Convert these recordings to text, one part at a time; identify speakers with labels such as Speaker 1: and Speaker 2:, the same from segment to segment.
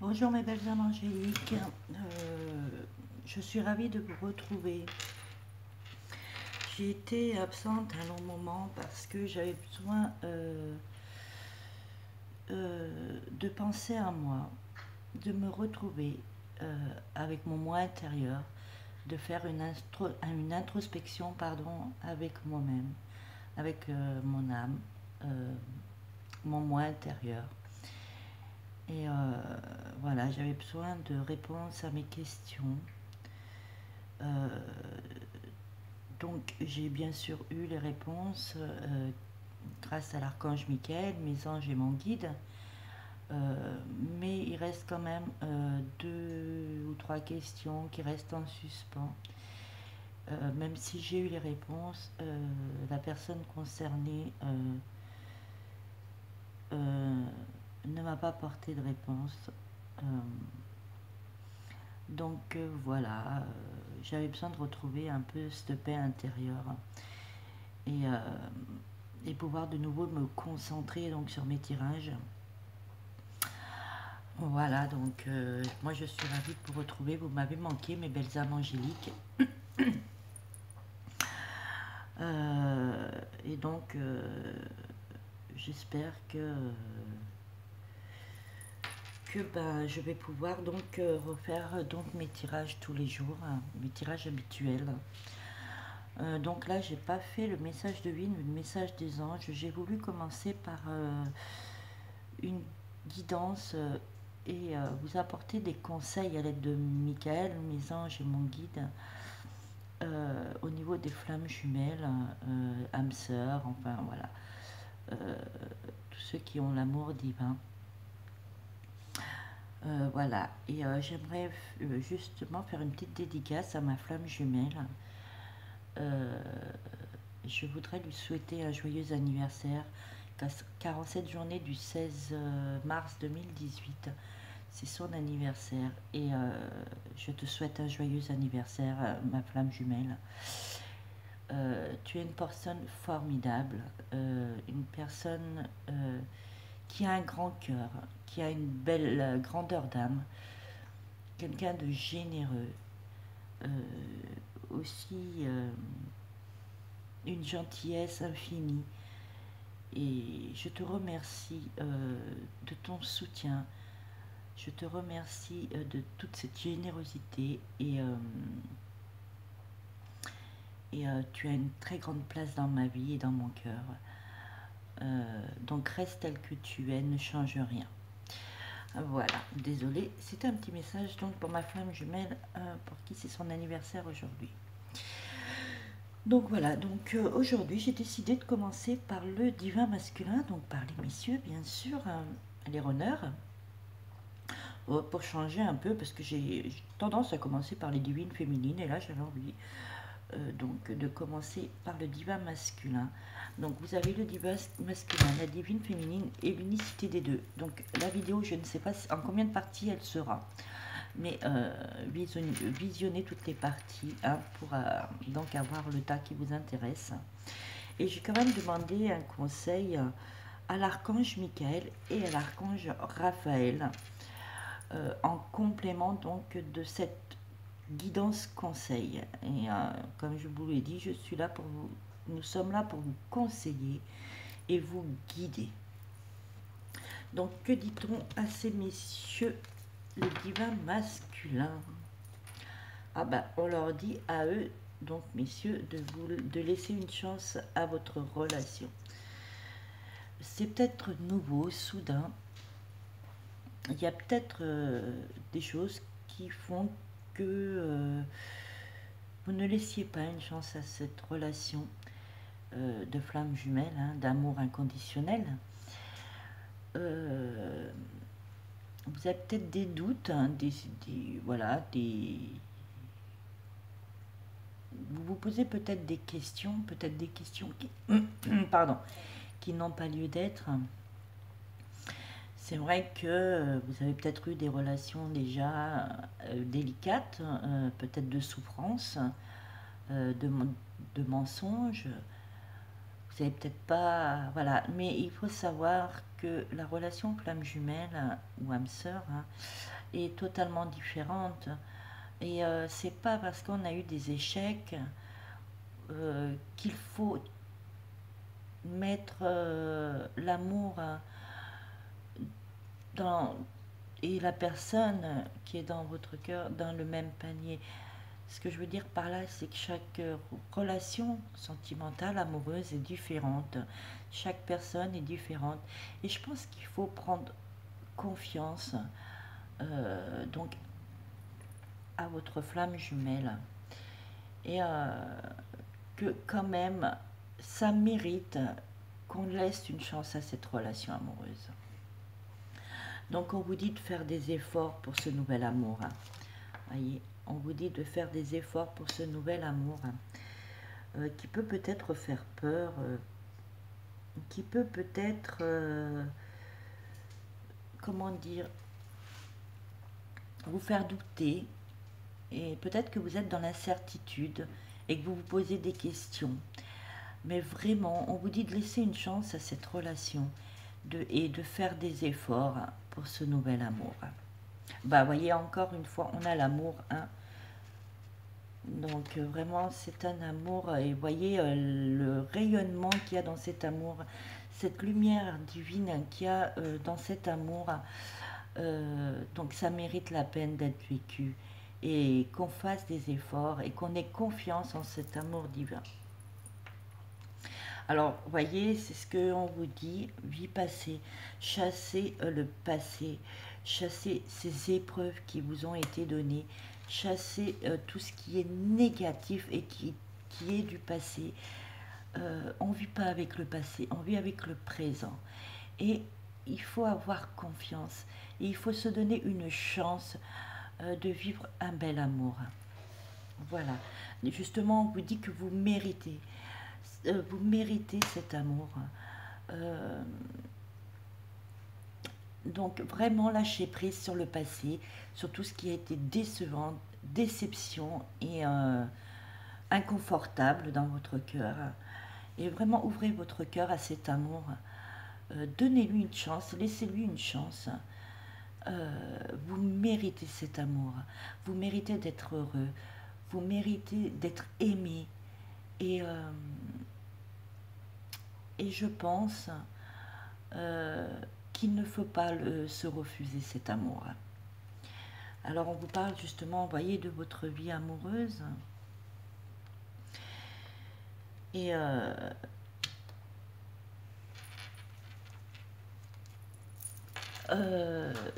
Speaker 1: Bonjour mes belles âmes angéliques, je suis ravie de vous retrouver. J'ai été absente un long moment parce que j'avais besoin de penser à moi, de me retrouver avec mon moi intérieur, de faire une introspection pardon, avec moi-même, avec mon âme, euh, mon moi intérieur. Et voilà, j'avais besoin de réponses à mes questions. Euh, donc j'ai bien sûr eu les réponses grâce à l'archange Michael, mes anges et mon guide. Mais il reste quand même deux ou trois questions qui restent en suspens. Même si j'ai eu les réponses, la personne concernée euh, ne m'a pas apporté de réponse. Euh, donc voilà, j'avais besoin de retrouver un peu cette paix intérieure et, euh, et pouvoir de nouveau me concentrer donc sur mes tirages. Voilà, donc moi je suis ravie de vous retrouver. Vous m'avez manqué, mes belles âmes angéliques. Euh, et donc j'espère que ben, je vais pouvoir donc refaire donc mes tirages tous les jours, hein, mes tirages habituels. Donc là, j'ai pas fait le message de vie, le message des anges. J'ai voulu commencer par une guidance et vous apporter des conseils à l'aide de Michael, mes anges et mon guide, au niveau des flammes jumelles, âmes sœurs, enfin voilà, euh, tous ceux qui ont l'amour divin. Voilà, et j'aimerais justement faire une petite dédicace à ma flamme jumelle. Euh, je voudrais lui souhaiter un joyeux anniversaire, car en cette journée du 16 mars 2018, c'est son anniversaire. Et je te souhaite un joyeux anniversaire, ma flamme jumelle. Tu es une personne formidable, une personne qui a un grand cœur, qui a une belle grandeur d'âme, quelqu'un de généreux, euh, aussi une gentillesse infinie. Et je te remercie de ton soutien, je te remercie de toute cette générosité et tu as une très grande place dans ma vie et dans mon cœur. Donc reste tel que tu es, ne change rien. Voilà, désolée, c'était un petit message donc pour ma femme jumelle pour qui c'est son anniversaire aujourd'hui. Donc voilà, donc aujourd'hui j'ai décidé de commencer par le divin masculin, donc par les messieurs bien sûr, les runners, pour changer un peu parce que j'ai tendance à commencer par les divines féminines et là j'avais envie donc de commencer par le divin masculin. Donc vous avez le divin masculin, la divine féminine et l'unicité des deux. Donc la vidéo, je ne sais pas en combien de parties elle sera, mais visionnez toutes les parties hein, pour donc avoir le tas qui vous intéresse. Et j'ai quand même demandé un conseil à l'archange Michael et à l'archange Raphaël en complément donc de cette guidance conseil. Et comme je vous l'ai dit, je suis là pour vous. Nous sommes là pour vous conseiller et vous guider. Donc que dit-on à ces messieurs, le divin masculin? Ah ben, on leur dit à eux, donc messieurs, de laisser une chance à votre relation. C'est peut-être nouveau, soudain. Il y a peut-être des choses qui font que vous ne laissiez pas une chance à cette relation de flamme jumelle, hein, d'amour inconditionnel. Euh, vous avez peut-être des doutes, hein, voilà, vous vous posez peut-être des questions qui, pardon, qui n'ont pas lieu d'être. C'est vrai que vous avez peut-être eu des relations déjà délicates, peut-être de souffrance, de mensonges. Vous savez peut-être pas, voilà, mais il faut savoir que la relation flamme jumelle ou âme sœur est totalement différente. Et c'est pas parce qu'on a eu des échecs qu'il faut mettre l'amour dans et la personne qui est dans votre cœur dans le même panier. Ce que je veux dire par là, c'est que chaque relation sentimentale, amoureuse est différente. Chaque personne est différente. Et je pense qu'il faut prendre confiance donc à votre flamme jumelle. Et que quand même, ça mérite qu'on laisse une chance à cette relation amoureuse. Donc on vous dit de faire des efforts pour ce nouvel amour. Voyez, on vous dit de faire des efforts pour ce nouvel amour qui peut peut-être faire peur, qui peut peut-être, comment dire, vous faire douter. Et peut-être que vous êtes dans l'incertitude et que vous vous posez des questions. Mais vraiment, on vous dit de laisser une chance à cette relation et de faire des efforts pour ce nouvel amour. Bah, voyez, encore une fois, on a l'amour, hein. Donc, vraiment, c'est un amour. Et voyez le rayonnement qu'il y a dans cet amour, cette lumière divine qu'il y a dans cet amour. Donc, ça mérite la peine d'être vécu. Et qu'on fasse des efforts et qu'on ait confiance en cet amour divin. Alors, voyez, c'est ce qu'on vous dit, vie passée, chassez le passé, chassez ces épreuves qui vous ont été données, chassez tout ce qui est négatif et qui est du passé. On ne vit pas avec le passé, on vit avec le présent. Et il faut avoir confiance, et il faut se donner une chance de vivre un bel amour. Voilà. Justement, on vous dit que vous méritez cet amour. Donc vraiment lâchez prise sur le passé, sur tout ce qui a été décevant, déception et inconfortable dans votre cœur. Et vraiment ouvrez votre cœur à cet amour. Donnez-lui une chance, laissez-lui une chance. Vous méritez cet amour, vous méritez d'être heureux, vous méritez d'être aimé. Et je pense qu'il ne faut pas se refuser cet amour. Alors on vous parle justement, voyez, de votre vie amoureuse. Et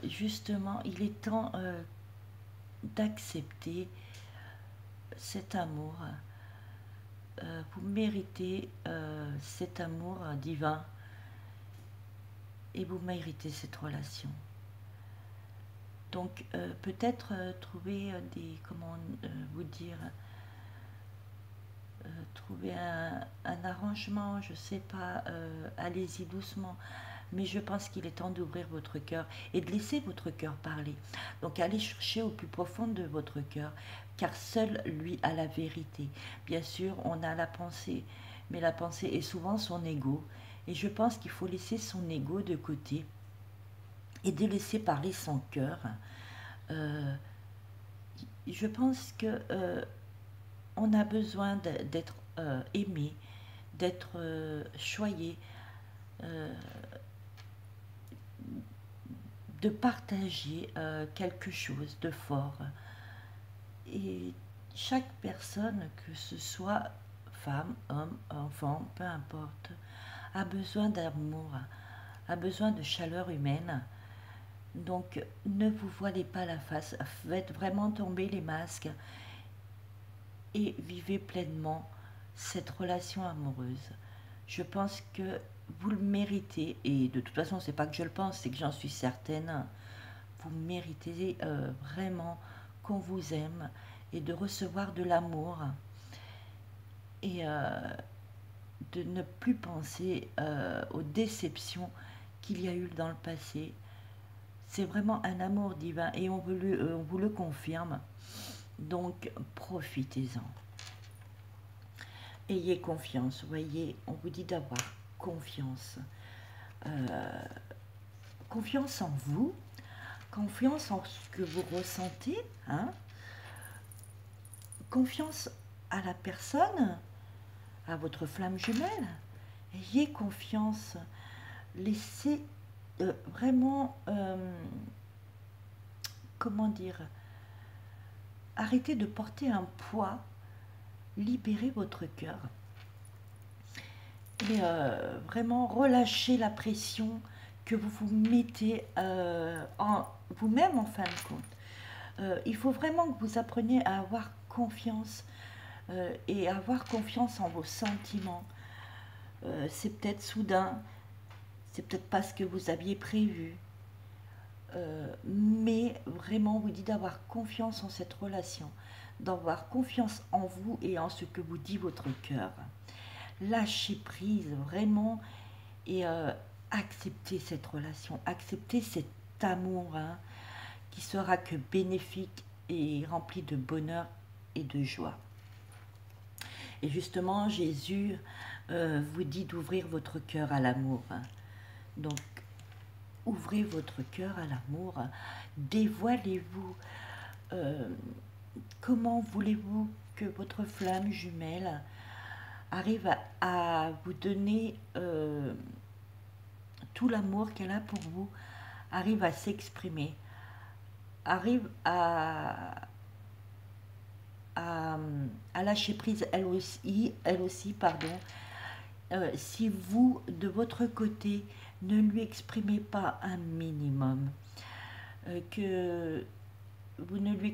Speaker 1: justement, il est temps d'accepter cet amour. Vous méritez cet amour divin et vous méritez cette relation. Donc peut-être trouver des, comment vous dire, trouver un arrangement, je sais pas, allez-y doucement. Mais je pense qu'il est temps d'ouvrir votre cœur et de laisser votre cœur parler. Donc allez chercher au plus profond de votre cœur, car seul lui a la vérité. Bien sûr, on a la pensée, mais la pensée est souvent son ego. Et je pense qu'il faut laisser son ego de côté et de laisser parler son cœur. Je pense que on a besoin d'être aimé, d'être choyé, de partager quelque chose de fort. Et chaque personne, que ce soit femme, homme, enfant, peu importe, a besoin d'amour, a besoin de chaleur humaine. Donc ne vous voilez pas la face, faites vraiment tomber les masques et vivez pleinement cette relation amoureuse. Je pense que vous le méritez, et de toute façon c'est pas que je le pense, c'est que j'en suis certaine. Vous méritez vraiment qu'on vous aime et de recevoir de l'amour et de ne plus penser aux déceptions qu'il y a eu dans le passé. C'est vraiment un amour divin et on vous le confirme. Donc profitez-en. Ayez confiance, voyez, on vous dit d'avoir confiance. confiance en vous, confiance en ce que vous ressentez, hein, confiance à la personne, à votre flamme jumelle. Ayez confiance, laissez vraiment, comment dire, arrêtez de porter un poids, libérez votre cœur. Et vraiment relâchez la pression que vous vous mettez en vous-même en fin de compte. Il faut vraiment que vous appreniez à avoir confiance et avoir confiance en vos sentiments. C'est peut-être soudain, c'est peut-être pas ce que vous aviez prévu, mais vraiment vous dit d'avoir confiance en cette relation, d'avoir confiance en vous et en ce que vous dit votre cœur. Lâchez prise vraiment et acceptez cette relation, acceptez cet amour hein, qui sera que bénéfique et rempli de bonheur et de joie. Et justement, Jésus vous dit d'ouvrir votre cœur à l'amour. Donc, ouvrez votre cœur à l'amour, dévoilez-vous. Comment voulez-vous que votre flamme jumelle arrive à vous donner tout l'amour qu'elle a pour vous, arrive à s'exprimer, arrive à lâcher prise elle aussi pardon, si vous, de votre côté, ne lui exprimez pas un minimum, que vous ne lui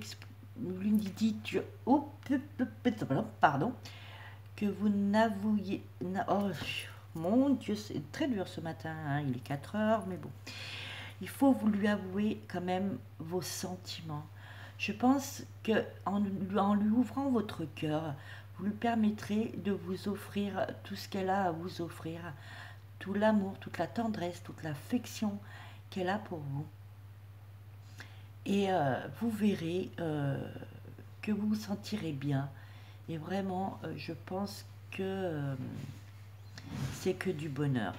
Speaker 1: dites, oh, pardon, que vous n'avouiez, oh mon Dieu, c'est très dur ce matin, hein, il est 4 heures, mais bon, il faut vous lui avouer quand même vos sentiments. Je pense qu'en lui ouvrant votre cœur, vous lui permettrez de vous offrir tout ce qu'elle a à vous offrir, tout l'amour, toute la tendresse, toute l'affection qu'elle a pour vous. Et vous verrez que vous vous sentirez bien. Et vraiment, je pense que c'est que du bonheur.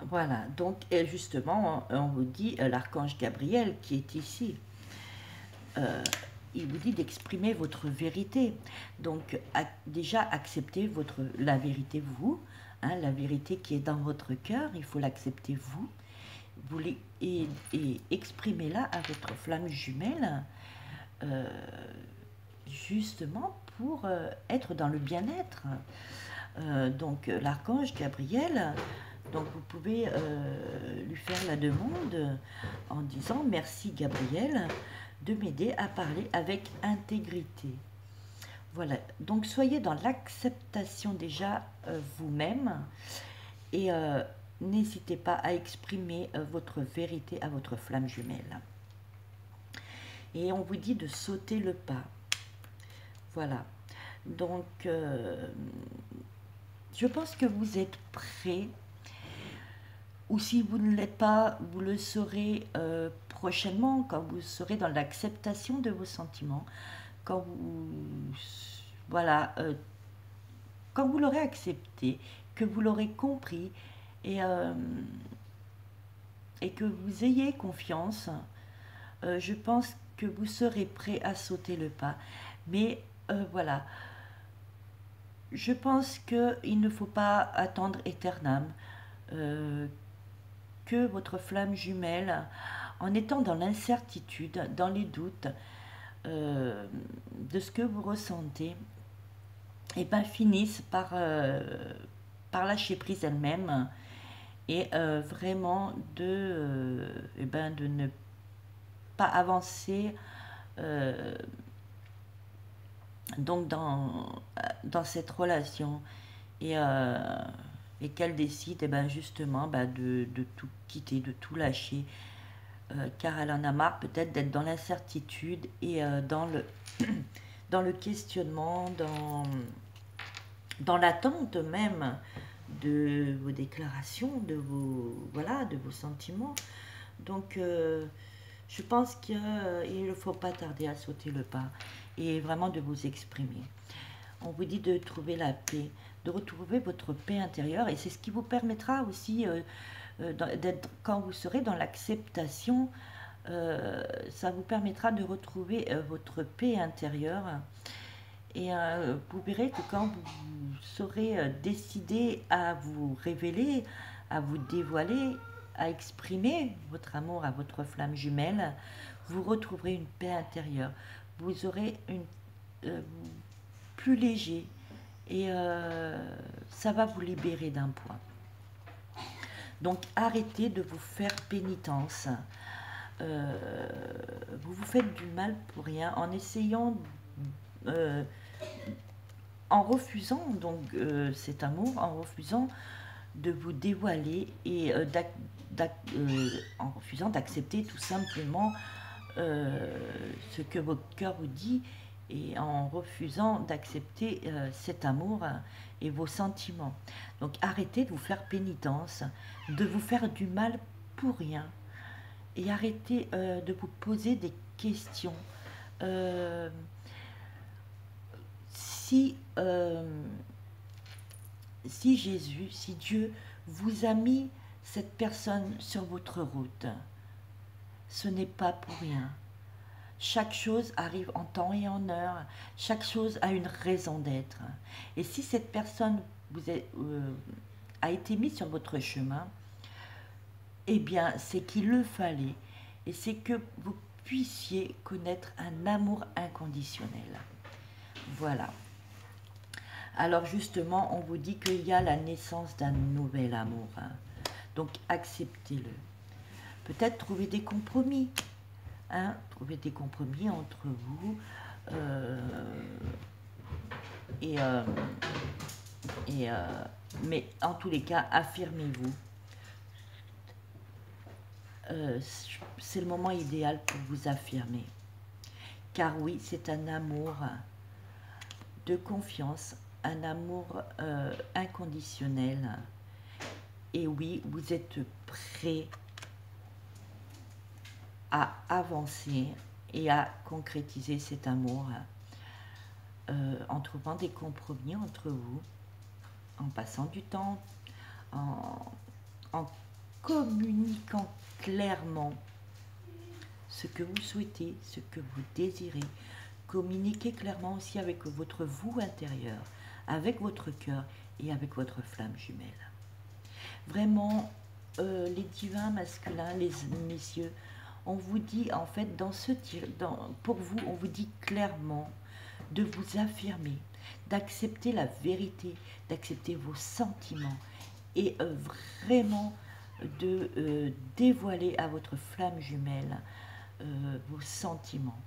Speaker 1: Voilà, donc justement, on vous dit, l'archange Gabriel qui est ici, il vous dit d'exprimer votre vérité. Donc, déjà, acceptez la vérité vous, hein, la vérité qui est dans votre cœur, il faut l'accepter vous. Et exprimez-la à votre flamme jumelle, justement pour être dans le bien-être. Donc, l'archange Gabriel... Donc vous pouvez lui faire la demande en disant « Merci Gabriel de m'aider à parler avec intégrité ». Voilà, donc soyez dans l'acceptation déjà vous-même et n'hésitez pas à exprimer votre vérité à votre flamme jumelle. Et on vous dit de sauter le pas. Voilà, donc je pense que vous êtes prêts. Ou si vous ne l'êtes pas, vous le saurez prochainement, quand vous serez dans l'acceptation de vos sentiments, quand vous, voilà, quand vous l'aurez accepté, que vous l'aurez compris, et que vous ayez confiance, je pense que vous serez prêt à sauter le pas. Mais voilà, je pense qu'il ne faut pas attendre éternellement. Que votre flamme jumelle, en étant dans l'incertitude, dans les doutes de ce que vous ressentez, et ben finisse par lâcher prise elle-même et vraiment de ne pas avancer donc dans cette relation et qu'elle décide justement de tout quitter, de tout lâcher, car elle en a marre peut-être d'être dans l'incertitude et dans le questionnement, dans l'attente même de vos déclarations, de vos sentiments. Donc je pense qu'il ne faut pas tarder à sauter le pas et vraiment de vous exprimer. On vous dit de trouver la paix, de retrouver votre paix intérieure, et c'est ce qui vous permettra aussi quand vous serez dans l'acceptation, ça vous permettra de retrouver votre paix intérieure. Et vous verrez que quand vous serez décidé à vous révéler, à vous dévoiler, à exprimer votre amour à votre flamme jumelle, vous retrouverez une paix intérieure. Vous aurez plus léger et ça va vous libérer d'un poids. Donc arrêtez de vous faire pénitence. Vous vous faites du mal pour rien en essayant, en refusant donc cet amour, en refusant de vous dévoiler et en refusant d'accepter tout simplement ce que votre cœur vous dit et en refusant d'accepter cet amour et vos sentiments. Donc arrêtez de vous faire pénitence, de vous faire du mal pour rien et arrêtez de vous poser des questions. Si Jésus, si Dieu vous a mis cette personne sur votre route, ce n'est pas pour rien. Chaque chose arrive en temps et en heure. Chaque chose a une raison d'être. Et si cette personne a été mise sur votre chemin, eh bien, c'est qu'il le fallait. Et c'est que vous puissiez connaître un amour inconditionnel. Voilà. Alors justement, on vous dit qu'il y a la naissance d'un nouvel amour. Donc acceptez-le. Peut-être trouver des compromis. Trouver des compromis entre vous mais en tous les cas, affirmez-vous. C'est le moment idéal pour vous affirmer. Car oui, c'est un amour de confiance, un amour inconditionnel. Et oui, vous êtes prêt à avancer et à concrétiser cet amour en trouvant des compromis entre vous, en passant du temps, en communiquant clairement ce que vous souhaitez, ce que vous désirez. Communiquez clairement aussi avec votre vous intérieur, avec votre cœur et avec votre flamme jumelle. Vraiment, les divins masculins, les messieurs, on vous dit en fait pour vous, on vous dit clairement de vous affirmer, d'accepter la vérité, d'accepter vos sentiments et vraiment de dévoiler à votre flamme jumelle vos sentiments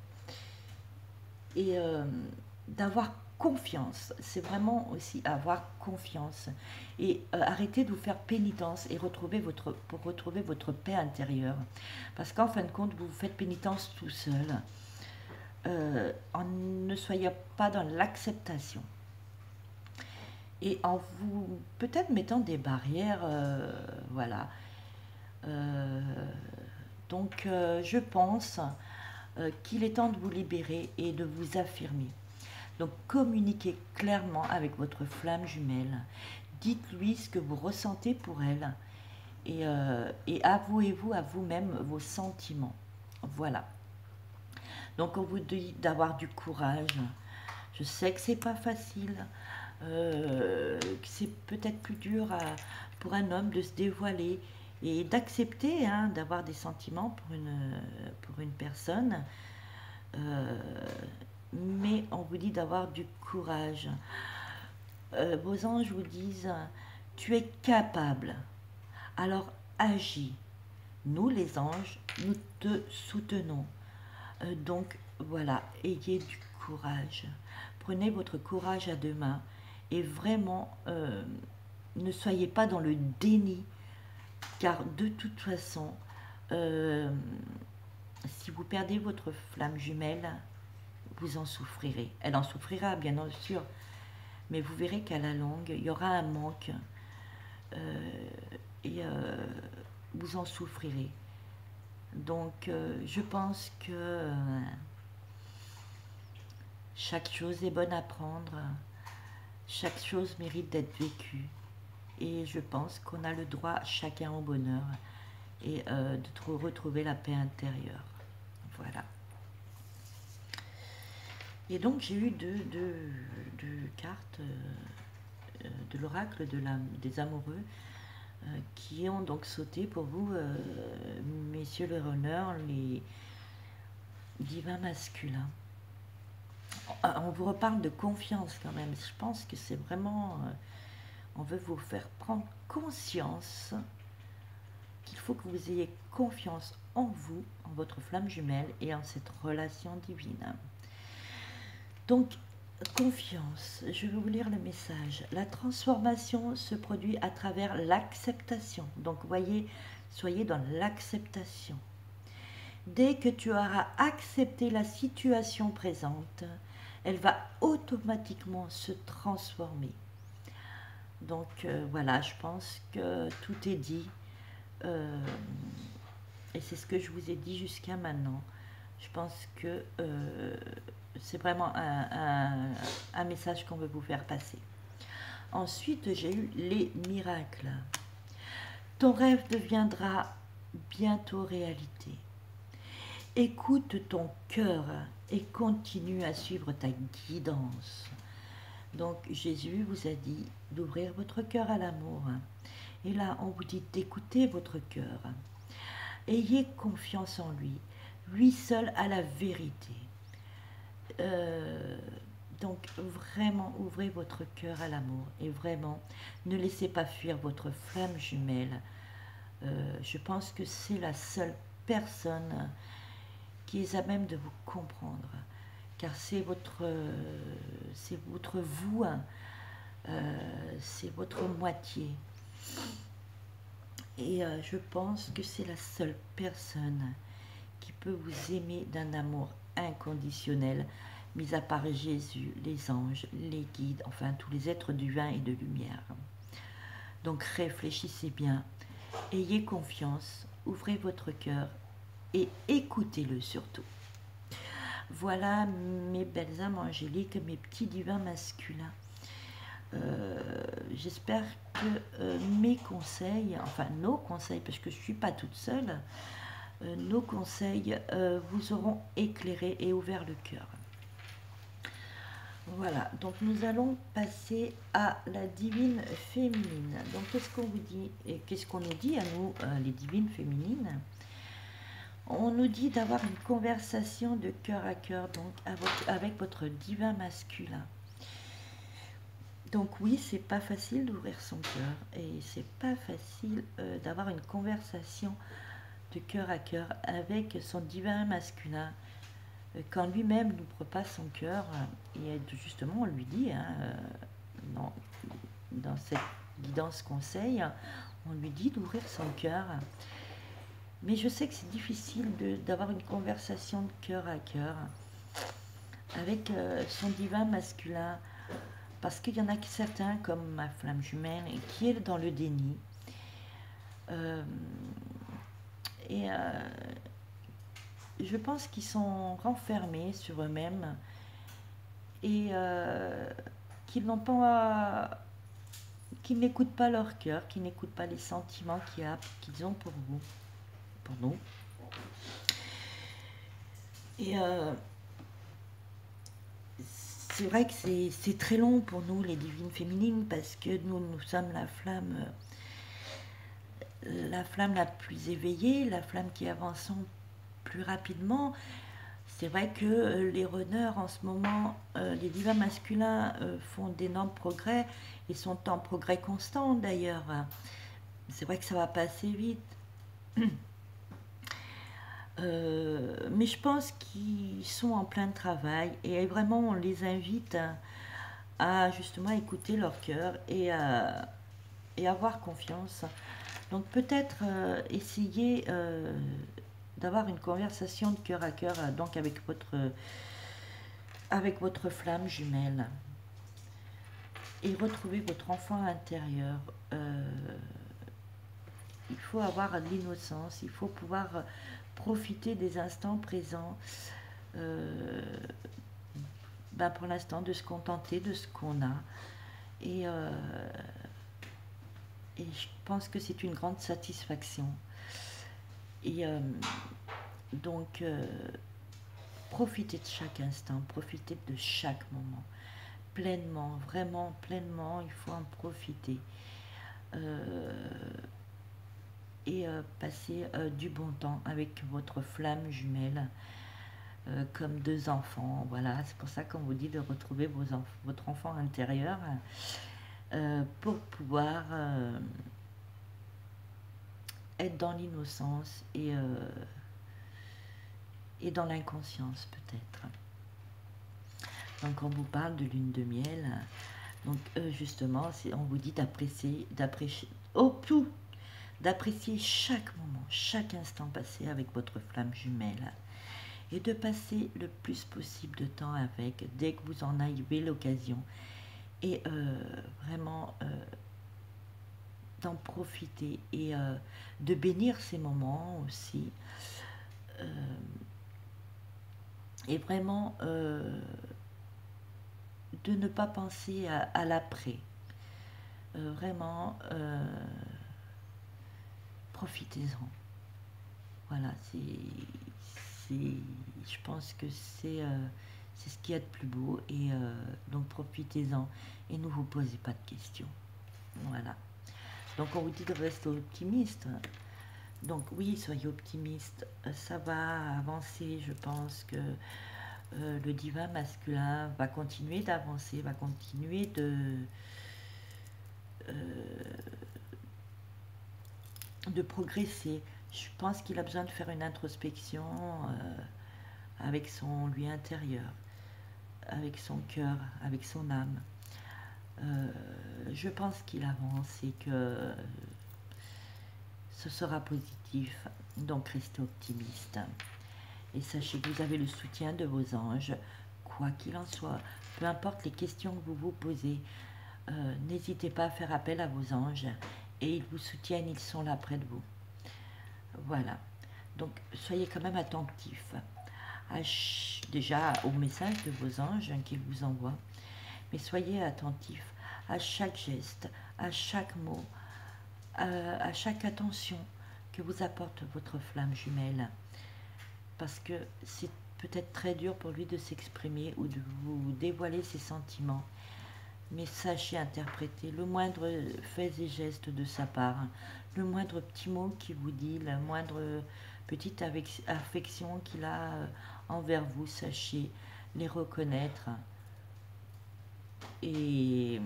Speaker 1: et d'avoir confiance. C'est vraiment aussi avoir confiance et arrêter de vous faire pénitence et pour retrouver votre paix intérieure, parce qu'en fin de compte vous vous faites pénitence tout seul. Ne soyez pas dans l'acceptation et en vous peut-être mettant des barrières, voilà. Donc je pense qu'il est temps de vous libérer et de vous affirmer. Donc communiquez clairement avec votre flamme jumelle, dites-lui ce que vous ressentez pour elle et avouez-vous à vous-même vos sentiments. Voilà. Donc on vous dit d'avoir du courage. Je sais que c'est pas facile, que c'est peut-être plus dur pour un homme de se dévoiler et d'accepter d'avoir des sentiments pour une personne. Mais on vous dit d'avoir du courage. Vos anges vous disent, tu es capable, alors agis. Nous les anges, nous te soutenons. Donc voilà, ayez du courage. Prenez votre courage à deux mains et vraiment ne soyez pas dans le déni, car de toute façon, si vous perdez votre flamme jumelle, vous en souffrirez. Elle en souffrira, bien sûr, mais vous verrez qu'à la longue, il y aura un manque et vous en souffrirez. Donc, je pense que chaque chose est bonne à prendre, chaque chose mérite d'être vécue. Et je pense qu'on a le droit chacun au bonheur et de retrouver la paix intérieure. Voilà. Et donc j'ai eu deux cartes de l'oracle des amoureux qui ont donc sauté pour vous, messieurs les honneurs, les divins masculins. On vous reparle de confiance quand même. Je pense que c'est vraiment... on veut vous faire prendre conscience qu'il faut que vous ayez confiance en vous, en votre flamme jumelle et en cette relation divine. Donc, confiance, je vais vous lire le message. La transformation se produit à travers l'acceptation. Donc, voyez, soyez dans l'acceptation. Dès que tu auras accepté la situation présente, elle va automatiquement se transformer. Donc, voilà, je pense que tout est dit. Et c'est ce que je vous ai dit jusqu'à maintenant. Je pense que c'est vraiment un message qu'on veut vous faire passer. Ensuite, j'ai eu les miracles. Ton rêve deviendra bientôt réalité. Écoute ton cœur et continue à suivre ta guidance. Donc Jésus vous a dit d'ouvrir votre cœur à l'amour. Et là, on vous dit d'écouter votre cœur. Ayez confiance en lui. Lui seul a la vérité. Donc vraiment, ouvrez votre cœur à l'amour. Et vraiment, ne laissez pas fuir votre flamme jumelle. Je pense que c'est la seule personne qui est à même de vous comprendre. Car c'est votre vous, hein. C'est votre moitié. Et je pense que c'est la seule personne qui peut vous aimer d'un amour inconditionnel, mis à part Jésus, les anges, les guides, enfin tous les êtres du vin et de lumière. Donc réfléchissez bien, ayez confiance, ouvrez votre cœur et écoutez-le surtout. Voilà mes belles âmes angéliques, mes petits divins masculins. J'espère que mes conseils, enfin nos conseils, parce que je ne suis pas toute seule, nos conseils vous auront éclairé et ouvert le cœur. Voilà, donc nous allons passer à la divine féminine. Donc qu'est-ce qu'on vous dit et qu'est-ce qu'on nous dit à nous, les divines féminines? On nous dit d'avoir une conversation de cœur à cœur, donc avec votre divin masculin. Donc oui, c'est pas facile d'ouvrir son cœur et c'est pas facile d'avoir une conversation de cœur à cœur avec son divin masculin. Quand lui-même n'ouvre pas son cœur, et justement on lui dit, hein, dans cette guidance conseil, on lui dit d'ouvrir son cœur. Mais je sais que c'est difficile d'avoir une conversation de cœur à cœur avec son divin masculin, parce qu'il y en a certains, comme ma flamme jumelle, qui est dans le déni. Je pense qu'ils sont renfermés sur eux-mêmes et qu'ils n'écoutent pas leur cœur, qu'ils n'écoutent pas les sentiments qu'ils ont pour vous, pour nous. Et c'est vrai que c'est très long pour nous, les divines féminines, parce que nous sommes la flamme la plus éveillée, la flamme qui avance plus rapidement. C'est vrai que les runners en ce moment, les divins masculins font d'énormes progrès et sont en progrès constant d'ailleurs. C'est vrai que ça va pas assez vite. Mais je pense qu'ils sont en plein travail et vraiment on les invite à justement écouter leur cœur et avoir confiance. Donc peut-être essayer d'avoir une conversation de cœur à cœur donc avec votre flamme jumelle et retrouver votre enfant intérieur. Il faut avoir l'innocence, il faut pouvoir profiter des instants présents, pour l'instant de se contenter de ce qu'on a et Et je pense que c'est une grande satisfaction. Et donc, profitez de chaque instant, profitez de chaque moment. Pleinement, vraiment pleinement, il faut en profiter. Euh, et passer du bon temps avec votre flamme jumelle, comme deux enfants. Voilà, c'est pour ça qu'on vous dit de retrouver votre enfant intérieur, pour pouvoir être dans l'innocence et dans l'inconscience peut-être. Donc on vous parle de lune de miel. Donc justement, on vous dit d'apprécier chaque moment, chaque instant passé avec votre flamme jumelle et de passer le plus possible de temps avec dès que vous en avez l'occasion et vraiment d'en profiter et de bénir ces moments aussi, et vraiment de ne pas penser à l'après. Vraiment, profitez-en. Voilà, je pense que c'est ce qu'il y a de plus beau. Et donc profitez-en et ne vous posez pas de questions. Voilà. Donc on vous dit de rester optimiste. Donc oui, soyez optimiste. Ça va avancer. Je pense que le divin masculin va continuer d'avancer, va continuer de progresser. Je pense qu'il a besoin de faire une introspection avec son lui intérieur, avec son cœur, avec son âme. Je pense qu'il avance et que ce sera positif. Donc restez optimiste. Et sachez que vous avez le soutien de vos anges, quoi qu'il en soit. Peu importe les questions que vous vous posez, n'hésitez pas à faire appel à vos anges et ils vous soutiennent, ils sont là près de vous. Voilà. Donc soyez quand même attentifs déjà aux messages de vos anges qu'ils vous envoient, mais soyez attentifs à chaque geste, à chaque mot, à chaque attention que vous apporte votre flamme jumelle, parce que c'est peut-être très dur pour lui de s'exprimer ou de vous dévoiler ses sentiments, mais sachez interpréter le moindre fait et geste de sa part, le moindre petit mot qu'il vous dit, la moindre petite affection qu'il a envers vous, sachez les reconnaître. Et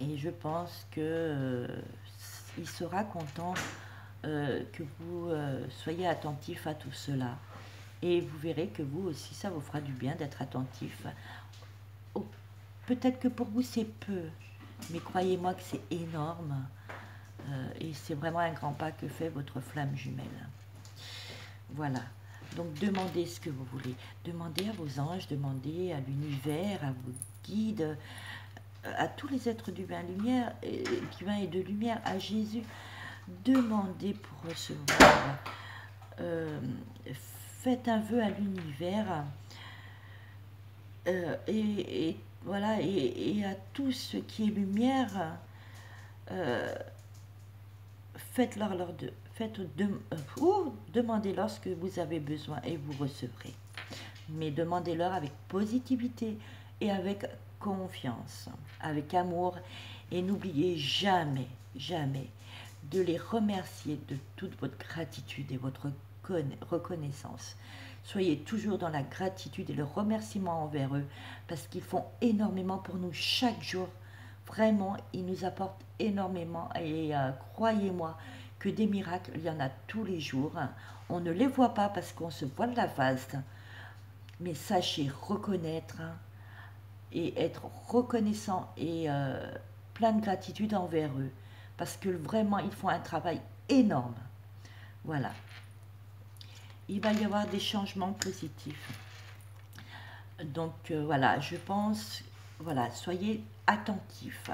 Speaker 1: je pense que il sera content que vous soyez attentif à tout cela. Et vous verrez que vous aussi, ça vous fera du bien d'être attentif. Peut-être que pour vous c'est peu, mais croyez-moi que c'est énorme. Et c'est vraiment un grand pas que fait votre flamme jumelle. Voilà. Donc demandez ce que vous voulez. Demandez à vos anges, demandez à l'univers, à vos guides, à tous les êtres du vin et de lumière, à Jésus. Demandez pour recevoir. Faites un vœu à l'univers. Et voilà, et à tout ce qui est lumière, demandez-leur ce que vous avez besoin et vous recevrez. Mais demandez-leur avec positivité et avec confiance, avec amour, et n'oubliez jamais, jamais de les remercier de toute votre gratitude et votre reconnaissance. Soyez toujours dans la gratitude et le remerciement envers eux, parce qu'ils font énormément pour nous chaque jour. Vraiment, ils nous apportent énormément et croyez-moi que des miracles, il y en a tous les jours. On ne les voit pas parce qu'on se voile la face, mais sachez reconnaître et être reconnaissant et plein de gratitude envers eux, parce que vraiment, ils font un travail énorme. Voilà. Il va y avoir des changements positifs. Donc voilà, je pense, voilà, soyez attentifs.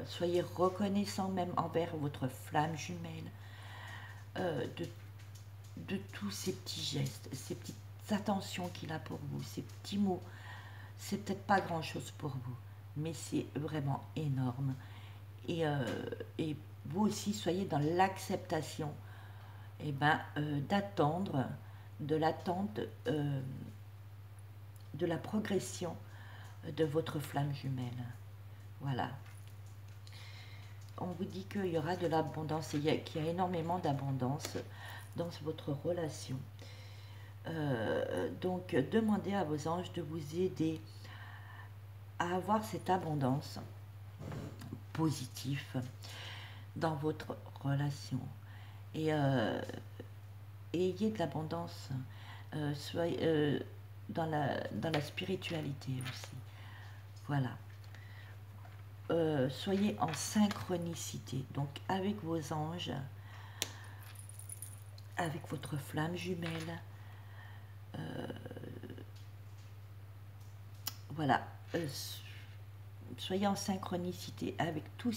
Speaker 1: Soyez reconnaissants même envers votre flamme jumelle, de tous ces petits gestes, ces petites attentions qu'il a pour vous, ces petits mots. C'est peut-être pas grand chose pour vous, mais c'est vraiment énorme. Et vous aussi, soyez dans l'acceptation et d'attendre, de l'attente, de la progression de votre flamme jumelle. Voilà. On vous dit qu'il y aura de l'abondance et qu'il y a énormément d'abondance dans votre relation. Donc, demandez à vos anges de vous aider à avoir cette abondance positive dans votre relation. Et ayez de l'abondance dans la spiritualité aussi. Voilà. Soyez en synchronicité, donc avec vos anges, avec votre flamme jumelle. Voilà. Soyez en synchronicité avec tout